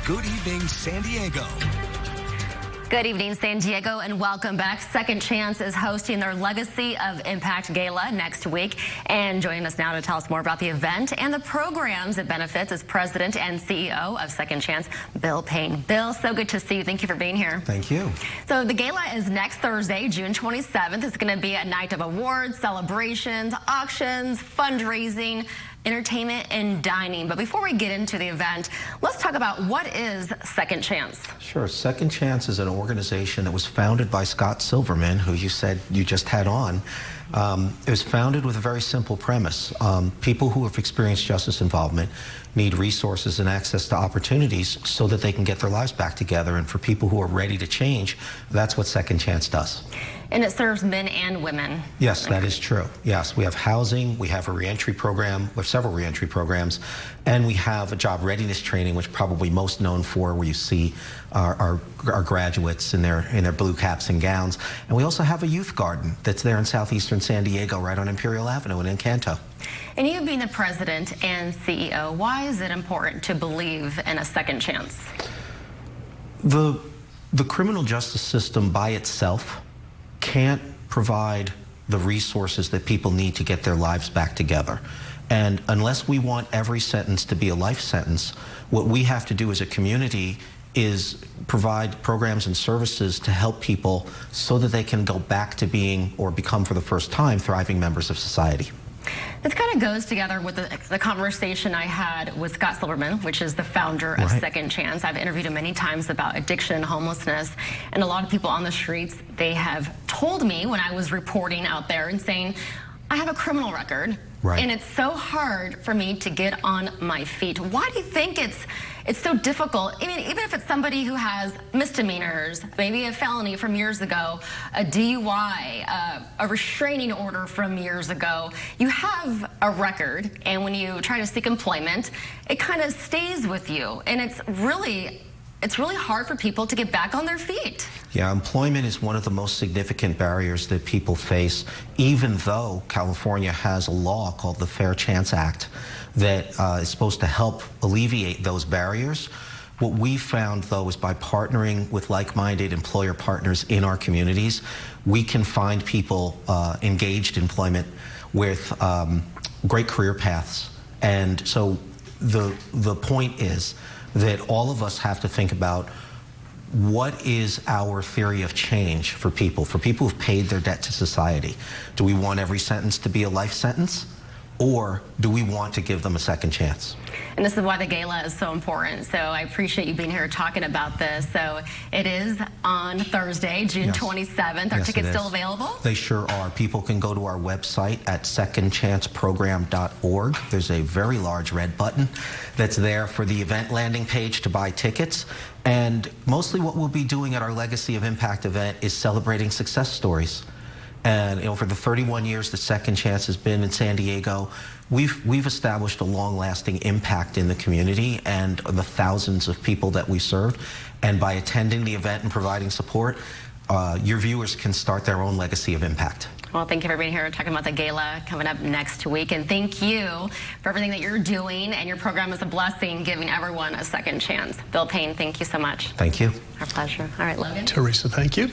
Good Evening San Diego. Good evening, San Diego, and welcome back. Second Chance is hosting their Legacy of Impact Gala next week. And joining us now to tell us more about the event and the programs it benefits is President and CEO of Second Chance, Bill Payne. Bill, so good to see you. Thank you for being here. Thank you. So the gala is next Thursday, June 27th. It's going to be a night of awards, celebrations, auctions, fundraising, entertainment, and dining. But before we get into the event, let's talk about what is Second Chance. Sure. Second Chance is an organization that was founded by Scott Silverman, who you said you just had on. It was founded with a very simple premise. People who have experienced justice involvement need resources and access to opportunities so that they can get their lives back together. And for people who are ready to change, that's what Second Chance does. And it serves men and women. Yes, that is true. Yes, we have housing, we have a reentry program, we have several reentry programs, and we have a job readiness training, which probably most known for where you see our graduates in their blue caps and gowns. And we also have a youth garden that's there in southeastern San Diego, right on Imperial Avenue in Encanto. And you being the president and CEO, why is it important to believe in a second chance? The criminal justice system by itself can't provide the resources that people need to get their lives back together. And unless we want every sentence to be a life sentence, what we have to do as a community is provide programs and services to help people so that they can go back to being, or become for the first time, thriving members of society. This kind of goes together with the conversation I had with Scott Silverman, which is the founder of Second Chance. I've interviewed him many times about addiction and homelessness, and a lot of people on the streets, they have told me when I was reporting out there and saying, I have a criminal record, and it's so hard for me to get on my feet. Why do you think it's so difficult? I mean, even if it's somebody who has misdemeanors, maybe a felony from years ago, a DUI, a restraining order from years ago, you have a record, and when you try to seek employment, it kind of stays with you, and it's really hard for people to get back on their feet. Yeah, employment is one of the most significant barriers that people face, even though California has a law called the Fair Chance Act that is supposed to help alleviate those barriers. What we found, though, is by partnering with like-minded employer partners in our communities, we can find people engaged in employment with great career paths. And so the point is that all of us have to think about what is our theory of change for people who've paid their debt to society. Do we want every sentence to be a life sentence, or do we want to give them a second chance? And this is why the gala is so important. So I appreciate you being here talking about this. So it is on Thursday, June 27th. Are tickets still available? They sure are. People can go to our website at secondchanceprogram.org. There's a very large red button that's there for the event landing page to buy tickets. And mostly what we'll be doing at our Legacy of Impact event is celebrating success stories. And over the 31 years that Second Chance has been in San Diego, we've established a long-lasting impact in the community and the thousands of people that we served. And by attending the event and providing support, your viewers can start their own legacy of impact. Well, thank you for being here talking about the gala coming up next week. And thank you for everything that you're doing. And your program is a blessing, giving everyone a second chance. Bill Payne, thank you so much. Thank you. Our pleasure. All right, Logan. Teresa, thank you.